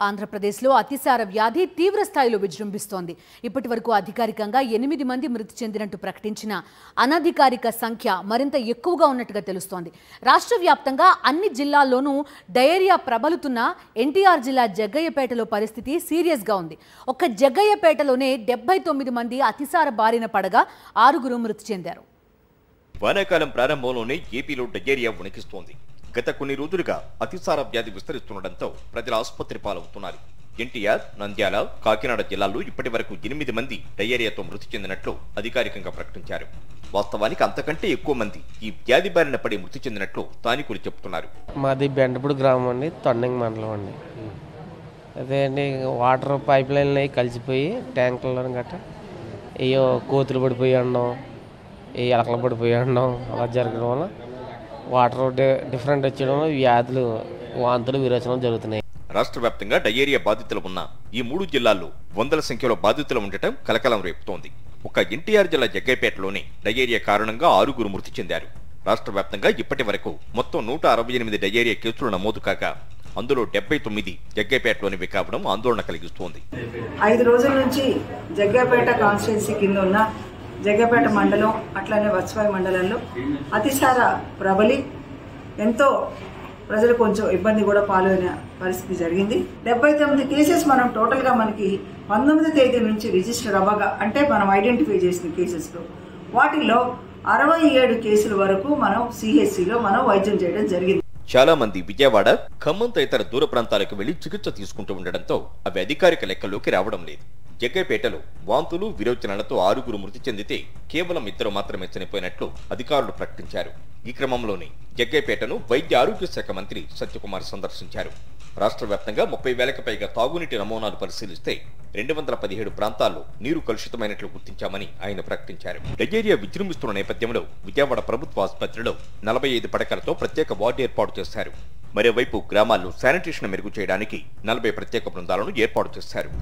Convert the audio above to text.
ఆంధ్రప్రదేశ్లో అతిసార వ్యాధి తీవ్ర స్థాయిలో విజృంభిస్తోంది. ఇప్పటివరకు అధికారికంగా 8 మంది మృతి చెందినట్టు ప్రకటించిన అనధికారిక సంఖ్య మరింత ఎక్కువగా ఉన్నట్టుగా తెలుస్తోంది. రాష్ట్ర వ్యాప్తంగా అన్ని జిల్లాల్లోనూ డయేరియా ప్రబలుతున్న ఎన్టీఆర్ జిల్లా జగ్గయ్యపేటలో పరిస్థితి సీరియస్గా ఉంది. ఒక్క జగ్గయ్యపేటలోనే 79 మంది అతిసార బారిన పడగా 6 మృతి చెందారు. వానాకాలం ప్రారంభంలోనే ఏపీలో డయేరియా వణికిస్తోంది. గత కొన్ని రోజులుగా అతిసార వ్యాధి విస్తరిస్తుండటంతో ప్రజలు ఆసుపత్రి పాలవుతున్నారు. ఎన్టీఆర్, నంద్యాల, కాకినాడ జిల్లాల్లో ఇప్పటి వరకు 8 మంది డయేరియాతో మృతి చెందినట్లు అధికారికంగా ప్రకటించారు. వాస్తవానికి అంతకంటే ఎక్కువ మంది ఈ వ్యాధి బారిన పడి మృతి చెందినట్లు స్థానికులు చెబుతున్నారు. మాది బెండపూడి గ్రామం అండి, తొండంగి మండలం అండి. అదే అండి, వాటర్ పైప్ లైన్లు అవి కలిసిపోయి ట్యాంకుల్లో గట్ట అయ్యో కోతులు పడిపోయి ఉండడం, ఏ ఎలకలు పడిపోయి ఉండడం అలా జరగడం వల్ల వాటర్ డిఫరెంట్ వచ్చడం, వ్యాధులు, వాంతులు, విరోచనం జరుగుతున్నాయి. రాష్ట్ర వ్యాప్తంగా డయేరియా బాధితులు ఉన్న ఈ 3 జిల్లాల్లో వందల సంఖ్యలో బాధితులు ఉండటం కలకలం రేపుతోంది. ఒక ఎన్టీఆర్ జిల్లా జగ్గయ్యపేటలోనే డయేరియా కారణంగా 6 మృతి చెందారు. రాష్ట్ర వ్యాప్తంగా ఇప్పటి వరకు మొత్తం 168 డయేరియా కేసులు నమోదు కాగా అందులో 79 జగ్గయ్యపేటలోనివి కావడం ఆందోళన కలిగిస్తోంది. 5 రోజుల నుంచి జగ్గయ్యపేట కాన్స్టిట్యున్సీ కింద ఉన్న జగ్గయ్యపేట మండలం అట్లానే వత్సవాయి మండలంలో అతిసార ప్రబలి ఎంతో ప్రజలు కొంచెం ఇబ్బంది కూడా పాలైన పరిస్థితి జరిగింది. 79 కేసెస్ మనం టోటల్గా మనకి 19వ తేదీ నుంచి రిజిస్టర్ అవ్వగా, అంటే మనం ఐడెంటిఫై చేసిన కేసెస్లో వాటిల్లో 67 కేసుల వరకు మనం సిహెచ్సిలో మనం వైద్యం చేయడం జరిగింది. చాలా మంది విజయవాడ, ఖమ్మం తదితర దూర ప్రాంతాలకు వెళ్లి చికిత్స తీసుకుంటూ ఉండడంతో అవి అధికారిక లెక్కల్లోకి రావడం లేదు. జగ్గయ్యపేటలో వాంతులు, విరోచనాలతో 6 మృతి చెందితే కేవలం 2 మాత్రమే చనిపోయినట్లు అధికారులు ప్రకటించారు. ఈ క్రమంలోనే జగ్గయ్యపేటను వైద్య ఆరోగ్య శాఖ మంత్రి సత్యకుమార్ సందర్శించారు. రాష్ట్ర వ్యాప్తంగా 30,000కి పైగా తాగునీటి నమూనాలు పరిశీలిస్తే 217 ప్రాంతాల్లో నీరు కలుషితమైనట్లు గుర్తించామని ఆయన ప్రకటించారు. డయేరియా విజృంభిస్తున్న నేపథ్యంలో విజయవాడ ప్రభుత్వ ఆసుపత్రిలో 45 పడకలతో ప్రత్యేక వార్డు ఏర్పాటు చేశారు. మరోవైపు గ్రామాల్లో శానిటేషన్ మెరుగు చేయడానికి 40 ప్రత్యేక బృందాలను ఏర్పాటు చేశారు.